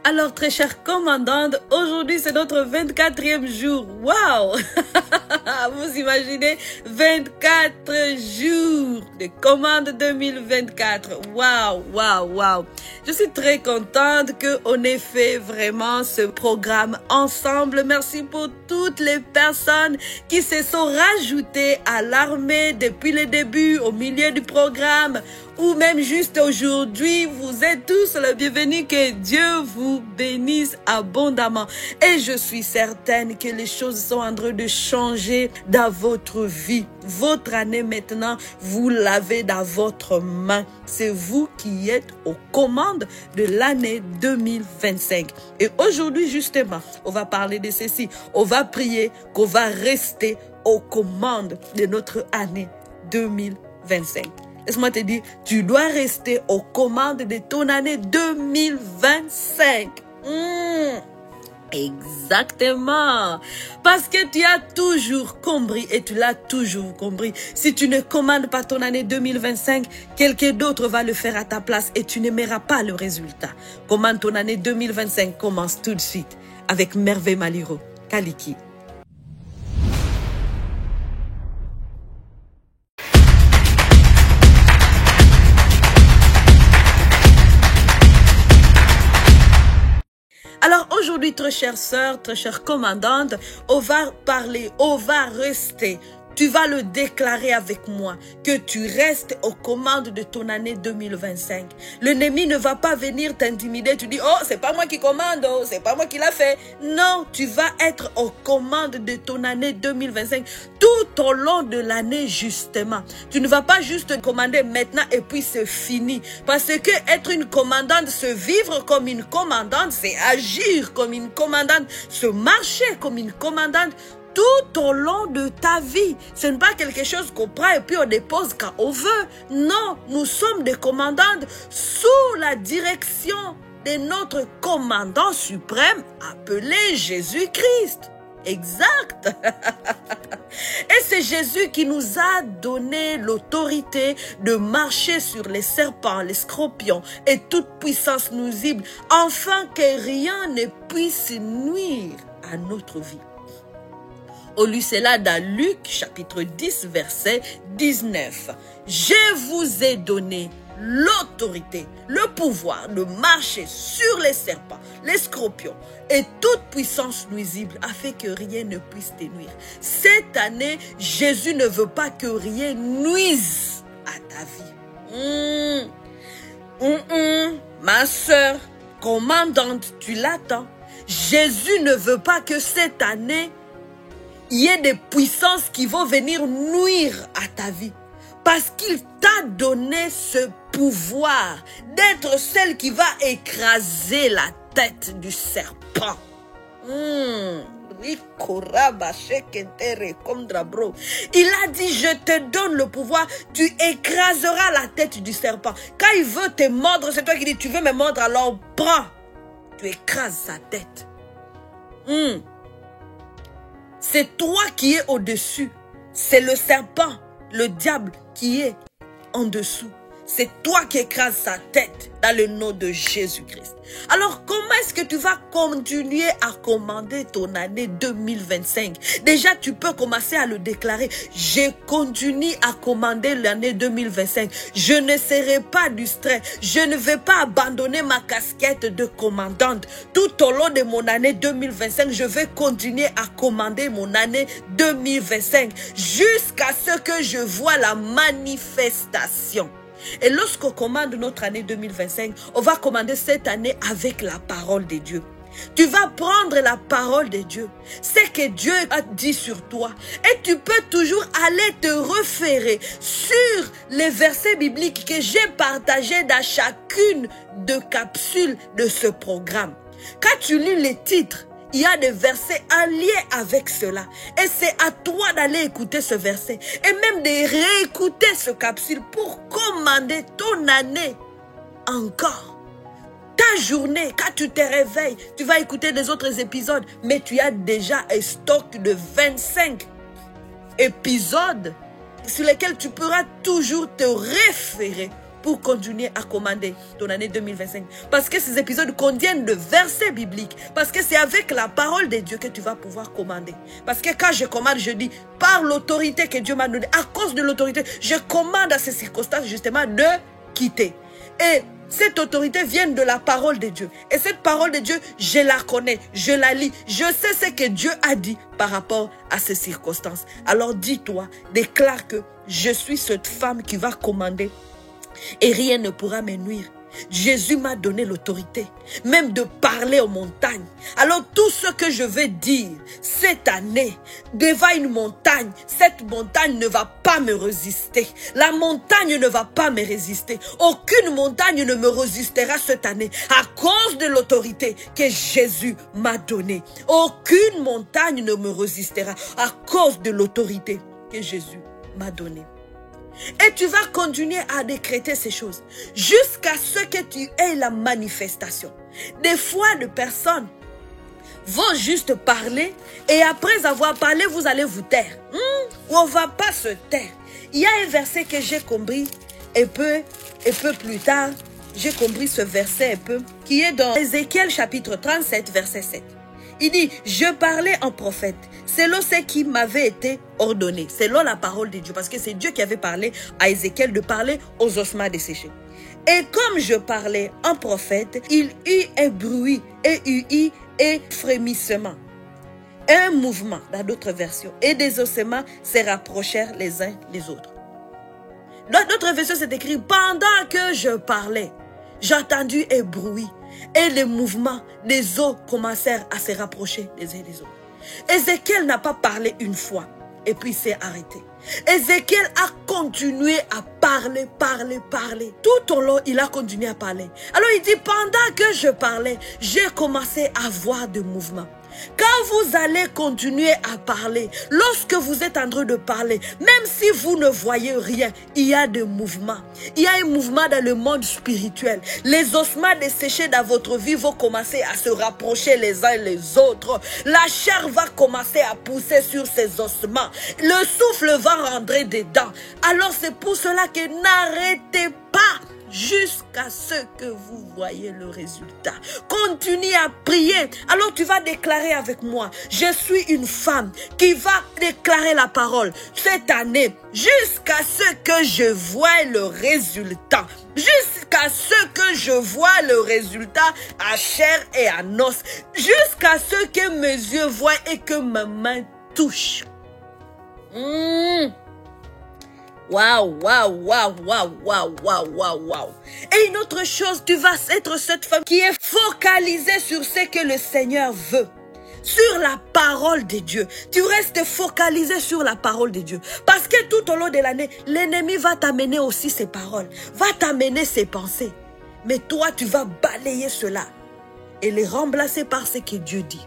Alors, très chère commandante, aujourd'hui c'est notre 24e jour. Waouh! Vous imaginez 24 jours de commande 2024. Waouh, waouh, waouh. Je suis très contente qu'on ait fait vraiment ce programme ensemble. Merci pour toutes les personnes qui se sont rajoutées à l'armée depuis le début, au milieu du programme, ou même juste aujourd'hui. Vous êtes tous les bienvenus. Que Dieu vous bénisse abondamment. Et je suis certaine que les choses sont en train de changer dans votre vie. Votre année maintenant, vous l'avez dans votre main. C'est vous qui êtes aux commandes de l'année 2025. Et aujourd'hui, justement, on va parler de ceci. On va prier qu'on va rester aux commandes de notre année 2025. Laisse-moi te dire, tu dois rester aux commandes de ton année 2025. Exactement. Parce que tu as toujours compris et tu l'as toujours compris. Si tu ne commandes pas ton année 2025, quelqu'un d'autre va le faire à ta place et tu n'aimeras pas le résultat. Commande ton année 2025 commence tout de suite avec Merveille Maliro, Kaliki. Alors aujourd'hui, très chère sœur, très chère commandante, on va parler, on va rester. Tu vas le déclarer avec moi, que tu restes aux commandes de ton année 2025. L'ennemi ne va pas venir t'intimider. Tu dis, oh, c'est pas moi qui commande, oh, c'est pas moi qui l'a fait. Non, tu vas être aux commandes de ton année 2025 tout au long de l'année, justement. Tu ne vas pas juste commander maintenant et puis c'est fini. Parce que être une commandante, se vivre comme une commandante, c'est agir comme une commandante, se marcher comme une commandante, tout au long de ta vie. Ce n'est pas quelque chose qu'on prend et puis on dépose quand on veut. Non, nous sommes des commandantes sous la direction de notre commandant suprême appelé Jésus-Christ. Exact. Et c'est Jésus qui nous a donné l'autorité de marcher sur les serpents, les scorpions et toute puissance nuisible, afin que rien ne puisse nuire à notre vie. On lit cela dans Luc chapitre 10 verset 19. Je vous ai donné l'autorité, le pouvoir de marcher sur les serpents, les scorpions et toute puissance nuisible afin que rien ne puisse te nuire. Cette année, Jésus ne veut pas que rien nuise à ta vie. Ma soeur, commandante, tu l'attends. Jésus ne veut pas que cette année, il y a des puissances qui vont venir nuire à ta vie. Parce qu'il t'a donné ce pouvoir d'être celle qui va écraser la tête du serpent. Il a dit, je te donne le pouvoir, tu écraseras la tête du serpent. Quand il veut te mordre, c'est toi qui dis, tu veux me mordre, alors prends. Tu écrases sa tête. C'est toi qui es au-dessus. C'est le serpent, le diable qui est en dessous. C'est toi qui écrases sa tête dans le nom de Jésus-Christ. Alors, comment est-ce que tu vas continuer à commander ton année 2025? Déjà, tu peux commencer à le déclarer. Je continue à commander l'année 2025. Je ne serai pas distrait. Je ne vais pas abandonner ma casquette de commandante. Tout au long de mon année 2025, je vais continuer à commander mon année 2025 jusqu'à ce que je vois la manifestation. Et lorsqu'on commande notre année 2025, on va commander cette année avec la parole de Dieu. Tu vas prendre la parole de Dieu, ce que Dieu a dit sur toi. Et tu peux toujours aller te référer sur les versets bibliques que j'ai partagés dans chacune des capsules de ce programme. Quand tu lis les titres, il y a des versets en lien avec cela. Et c'est à toi d'aller écouter ce verset. Et même de réécouter ce capsule pour commander ton année encore. Ta journée, quand tu te réveilles, tu vas écouter des autres épisodes. Mais tu as déjà un stock de 25 épisodes sur lesquels tu pourras toujours te référer pour continuer à commander ton année 2025. Parce que ces épisodes contiennent de versets bibliques. Parce que c'est avec la parole de Dieu que tu vas pouvoir commander. Parce que quand je commande, je dis, par l'autorité que Dieu m'a donnée, à cause de l'autorité, je commande à ces circonstances justement de quitter. Et cette autorité vient de la parole de Dieu. Et cette parole de Dieu, je la connais, je la lis. Je sais ce que Dieu a dit par rapport à ces circonstances. Alors dis-toi, déclare que je suis cette femme qui va commander et rien ne pourra me nuire. Jésus m'a donné l'autorité, même de parler aux montagnes. Alors tout ce que je vais dire cette année devant une montagne, cette montagne ne va pas me résister. La montagne ne va pas me résister. Aucune montagne ne me résistera cette année à cause de l'autorité que Jésus m'a donnée. Aucune montagne ne me résistera à cause de l'autorité que Jésus m'a donnée. Et tu vas continuer à décréter ces choses jusqu'à ce que tu aies la manifestation. Des fois, de personnes vont juste parler et après avoir parlé, vous allez vous taire. On ne va pas se taire. Il y a un verset que j'ai compris un peu plus tard. J'ai compris ce verset un peu qui est dans Ézéchiel chapitre 37, verset 7. Il dit, je parlais en prophète, selon ce qui m'avait été ordonné, selon la parole de Dieu, parce que c'est Dieu qui avait parlé à Ézéchiel de parler aux ossements desséchés. Et comme je parlais en prophète, il eut un bruit et eut un frémissement, un mouvement dans d'autres versions, et des ossements se rapprochèrent les uns des autres. Dans d'autres versions, c'est écrit, pendant que je parlais, j'ai entendu un bruit. Et les mouvements des eaux commencèrent à se rapprocher les uns des autres. Ézéchiel n'a pas parlé une fois et puis s'est arrêté. Ézéchiel a continué à parler. Tout au long, il a continué à parler. Alors il dit, pendant que je parlais, j'ai commencé à voir des mouvements. Quand vous allez continuer à parler, lorsque vous êtes en train de parler, même si vous ne voyez rien, il y a des mouvements. Il y a un mouvement dans le monde spirituel. Les ossements desséchés dans votre vie vont commencer à se rapprocher les uns les autres. La chair va commencer à pousser sur ces ossements. Le souffle va rentrer dedans. Alors c'est pour cela que n'arrêtez pas jusqu'à ce que vous voyez le résultat. Continue à prier. Alors tu vas déclarer avec moi, je suis une femme qui va déclarer la parole cette année jusqu'à ce que je voie le résultat. Jusqu'à ce que je voie le résultat à chair et à os. Jusqu'à ce que mes yeux voient et que ma main touche. Waouh. Et une autre chose, tu vas être cette femme qui est focalisée sur ce que le Seigneur veut. Sur la parole de Dieu. Tu restes focalisé sur la parole de Dieu. Parce que tout au long de l'année, l'ennemi va t'amener aussi ses paroles. Va t'amener ses pensées. Mais toi, tu vas balayer cela. Et les remplacer par ce que Dieu dit.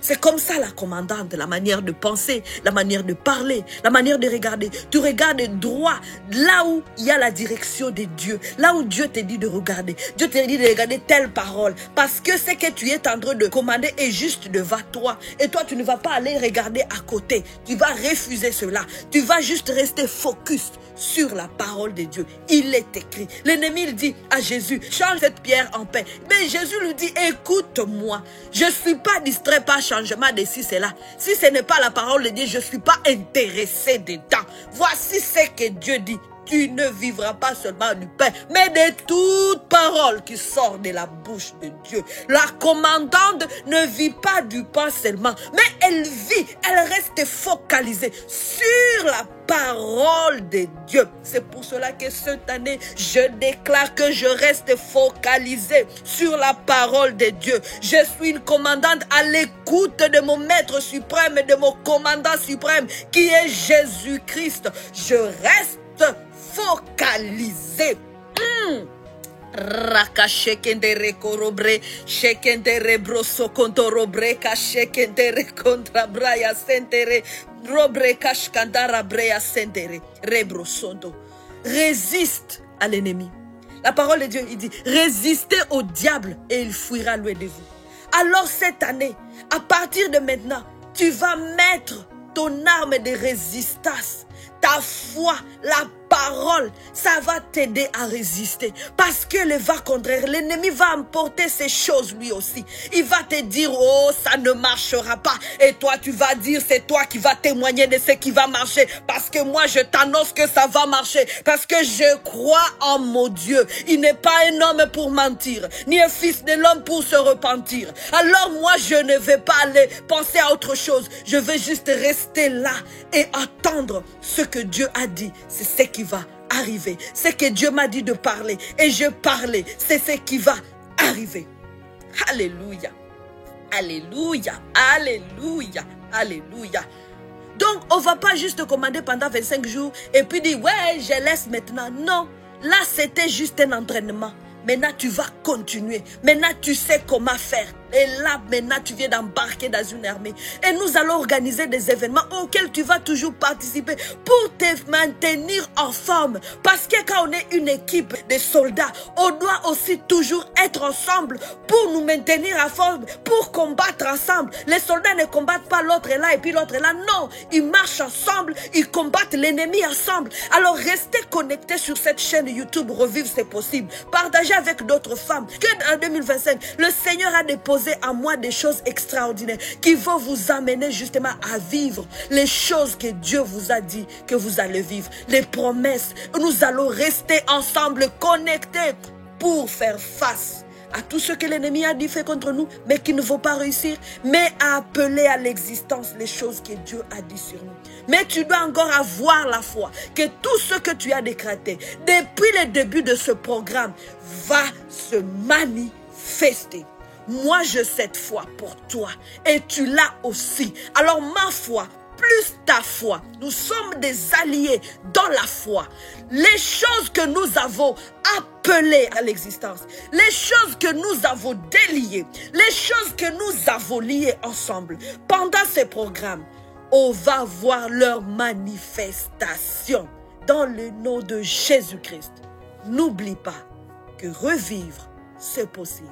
C'est comme ça la commandante, la manière de penser, la manière de parler, la manière de regarder. Tu regardes droit là où il y a la direction de Dieu, là où Dieu te dit de regarder. Dieu te dit de regarder telle parole parce que ce que tu es en train de commander est juste devant toi. Et toi, tu ne vas pas aller regarder à côté. Tu vas refuser cela. Tu vas juste rester focus sur la parole de Dieu. Il est écrit. L'ennemi, il dit à Jésus, change cette pierre en pain. Mais Jésus lui dit, écoute-moi. Je ne suis pas distrait par changement de ci, c'est là. Si ce n'est pas la parole de Dieu, je ne suis pas intéressé dedans. Voici ce que Dieu dit. Tu ne vivras pas seulement du pain, mais de toute parole qui sort de la bouche de Dieu. La commandante ne vit pas du pain seulement, mais elle vit, elle reste focalisée sur la parole de Dieu. C'est pour cela que cette année, je déclare que je reste focalisée sur la parole de Dieu. Je suis une commandante à l'écoute de mon maître suprême et de mon commandant suprême qui est Jésus-Christ. Je reste focalisé. Raka shekendere korobre shekendere broso kontorobre ka shekendere kontra braya sentere robre kashkandara brea sentere rebrosondo. Résiste à l'ennemi. La parole de Dieu, il dit, résistez au diable et il fuira loin de vous. Alors cette année, à partir de maintenant, tu vas mettre ton arme de résistance, ta foi, la parole, ça va t'aider à résister. Parce que le vent contraire, l'ennemi va emporter ces choses lui aussi. Il va te dire, oh, ça ne marchera pas. Et toi, tu vas dire, c'est toi qui vas témoigner de ce qui va marcher. Parce que moi, je t'annonce que ça va marcher. Parce que je crois en mon Dieu. Il n'est pas un homme pour mentir, ni un fils de l'homme pour se repentir. Alors moi, je ne vais pas aller penser à autre chose. Je vais juste rester là et attendre ce que Dieu a dit. C'est ce qui va arriver. C'est que Dieu m'a dit de parler. Et je parlais. C'est ce qui va arriver. Alléluia. Alléluia. Alléluia. Alléluia. Donc, on ne va pas juste commander pendant 25 jours et puis dire, ouais, je laisse maintenant. Non. Là, c'était juste un entraînement. Maintenant, tu vas continuer. Maintenant, tu sais comment faire. Et là, maintenant, tu viens d'embarquer dans une armée. Et nous allons organiser des événements auxquels tu vas toujours participer pour te maintenir en forme. Parce que quand on est une équipe de soldats, on doit aussi toujours être ensemble pour nous maintenir en forme, pour combattre ensemble. Les soldats ne combattent pas l'autre est là et puis l'autre est là. Non, ils marchent ensemble, ils combattent l'ennemi ensemble. Alors, restez connectés sur cette chaîne YouTube Revivre, c'est possible. Partagez avec d'autres femmes. Que en 2025, le Seigneur a déposé à moi des choses extraordinaires qui vont vous amener justement à vivre les choses que Dieu vous a dit que vous allez vivre. Les promesses. Nous allons rester ensemble connectés pour faire face à tout ce que l'ennemi a dit fait contre nous, mais qui ne vont pas réussir, mais à appeler à l'existence les choses que Dieu a dit sur nous. Mais tu dois encore avoir la foi que tout ce que tu as décrété depuis le début de ce programme va se manifester. Moi, j'ai cette foi pour toi et tu l'as aussi. Alors ma foi, plus ta foi, nous sommes des alliés dans la foi. Les choses que nous avons appelées à l'existence, les choses que nous avons déliées, les choses que nous avons liées ensemble, pendant ces programmes, on va voir leur manifestation dans le nom de Jésus-Christ. N'oublie pas que revivre, c'est possible.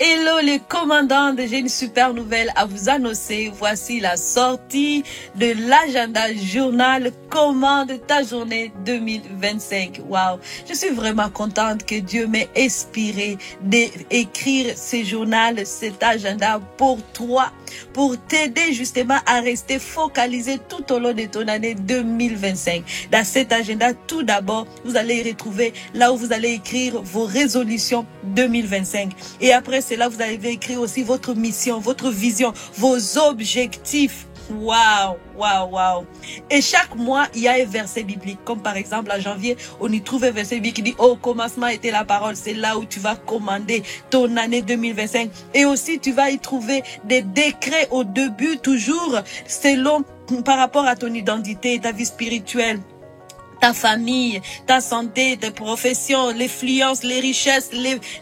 Hello les commandantes, j'ai une super nouvelle à vous annoncer. Voici la sortie de l'agenda journal Commande ta journée 2025. Waouh, je suis vraiment contente que Dieu m'ait inspiré d'écrire ce journal, cet agenda pour toi, pour t'aider justement à rester focalisé tout au long de ton année 2025. Dans cet agenda, tout d'abord, vous allez retrouver là où vous allez écrire vos résolutions 2025. Et après cela, vous allez écrire aussi votre mission, votre vision, vos objectifs. Waouh, waouh, waouh. Et chaque mois, il y a un verset biblique. Comme par exemple, en janvier, on y trouve un verset biblique qui dit, au commencement était la parole. C'est là où tu vas commander ton année 2025. Et aussi, tu vas y trouver des décrets au début, toujours selon, par rapport à ton identité, ta vie spirituelle, ta famille, ta santé, tes professions, l'influence, les richesses,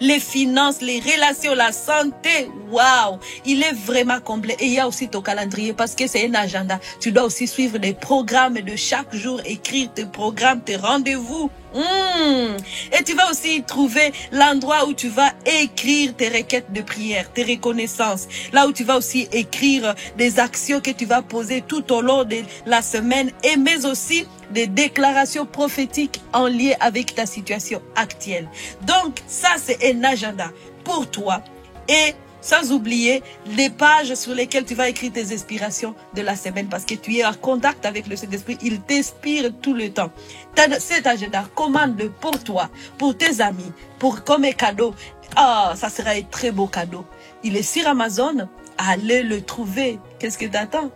les finances, les relations, la santé. Waouh! Il est vraiment complet. Et il y a aussi ton calendrier parce que c'est un agenda. Tu dois aussi suivre les programmes de chaque jour, écrire tes programmes, tes rendez-vous. Et tu vas aussi trouver l'endroit où tu vas écrire tes requêtes de prière, tes reconnaissances. Là où tu vas aussi écrire des actions que tu vas poser tout au long de la semaine, et mais aussi des déclarations prophétiques en lien avec ta situation actuelle. Donc ça, c'est un agenda pour toi. Et sans oublier les pages sur lesquelles tu vas écrire tes inspirations de la semaine, parce que tu es en contact avec le Saint-Esprit, il t'inspire tout le temps. Cet agenda, commande-le pour toi, pour tes amis, comme un cadeau. Ah, ça sera un très beau cadeau. Il est sur Amazon, allez le trouver. Qu'est-ce que tu attends?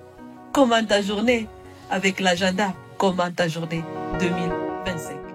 Commande ta journée avec l'agenda. Commande ta journée 2025.